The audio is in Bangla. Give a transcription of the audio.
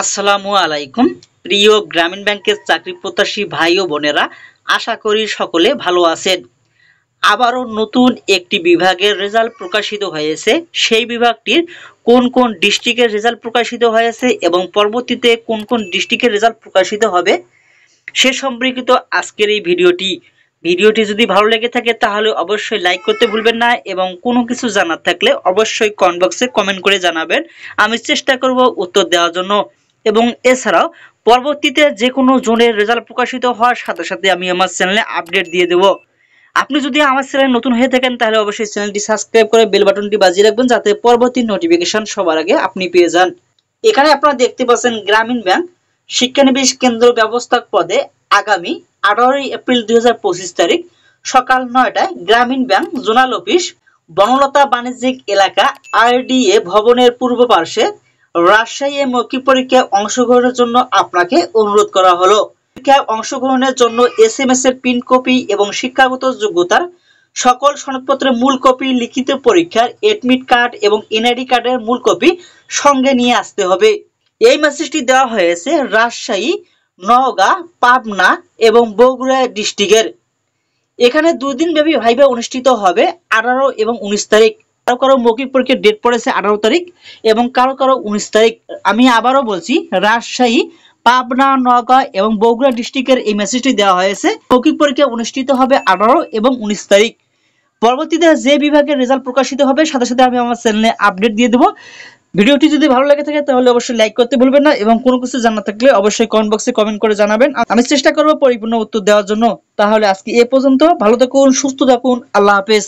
আসসালামু আলাইকুম। প্রিয় গ্রামীণ ব্যাংকের চাকরি প্রত্যাশী ভাই ও বোনেরা, আশা করি সকলে ভালো আছেন। আবারও নতুন একটি বিভাগের রেজাল্ট প্রকাশিত হয়েছে। সেই বিভাগটির কোন কোন ডিস্ট্রিক্টের রেজাল্ট প্রকাশিত হয়েছে এবং পরবর্তীতে কোন কোন ডিস্ট্রিক্টের রেজাল্ট প্রকাশিত হবে সে সম্পর্কিত আজকের এই ভিডিওটি যদি ভালো লেগে থাকে তাহলে অবশ্যই লাইক করতে ভুলবেন না এবং কোনো কিছু জানার থাকলে অবশ্যই কমেন্ট বক্সে কমেন্ট করে জানাবেন। আমি চেষ্টা করব উত্তর দেওয়ার জন্য। এবং এছাড়াও পরবর্তীতে যে কোনো জোনের রেজাল্ট প্রকাশিত হওয়ার সাথে সাথে আমি আমার চ্যানেলে আপডেট দিয়ে দেব। আপনি যদি আমার চ্যানেলে নতুন হয়ে থাকেন তাহলে অবশ্যই চ্যানেলটি সাবস্ক্রাইব করে বেল বাটনটি বাজিয়ে রাখবেন যাতে পরবর্তী নোটিফিকেশন সবার আগে আপনি পেয়ে যান। এখানে আপনারা দেখতে পাচ্ছেন গ্রামীণ ব্যাংক শিক্ষানবিশ কেন্দ্র ব্যবস্থাপক পদে আগামী 18 এপ্রিল 2025 তারিখ সকাল 9টায় গ্রামীণ ব্যাংক জোনাল অফিস বনলতা বাণিজ্যিক এলাকা আরডিএ ভবনের পূর্ব পার্শ্বে রাজশাহী মৌখিক পরীক্ষায় অংশগ্রহণের জন্য আপনাকে অনুরোধ করা হলো। পরীক্ষায় অংশগ্রহণের জন্য এসএমএস এর প্রিন্ট কপি এবং শিক্ষাগত যোগ্যতার সকল সনদপত্রের মূল কপি, লিখিত পরীক্ষার এডমিট কার্ড এবং এনআইডি কার্ডের মূল কপি সঙ্গে নিয়ে আসতে হবে। এই মেসেজটি দেওয়া হয়েছে রাজশাহী, নওগাঁ, পাবনা এবং বগুড়া ডিস্ট্রিক্টের। এখানে 2 দিন ব্যাপী ভাইভা অনুষ্ঠিত হবে 18 এবং 19 তারিখ। কারো কারো মৌখিক পরীক্ষার ডেট পড়েছে 18 তারিখ এবং কারো কারো 19 তারিখ। আমি আবারও বলছি, রাজশাহী, পাবনা, নওগাঁ এবং বগুড়া ডিস্ট্রিক্টের এই মেসেজটি দেওয়া হয়েছে। মৌখিক পরীক্ষা অনুষ্ঠিত হবে 18 এবং 19 তারিখ। পরবর্তীতে যে বিভাগের রেজাল্ট প্রকাশিত হবে সাথে সাথে আমি আমার চ্যানেলে আপডেট দিয়ে দেবো। ভিডিওটি যদি ভালো লেগে থাকে তাহলে অবশ্যই লাইক করতে ভুলবেন না এবং কোনো কিছু জানা থাকলে অবশ্যই কমেন্ট বক্সে কমেন্ট করে জানাবেন। আমি চেষ্টা করব পরিপূর্ণ উত্তর দেওয়ার জন্য। তাহলে আজকে এ পর্যন্ত। ভালো থাকুন, সুস্থ থাকুন। আল্লাহ হাফেজ।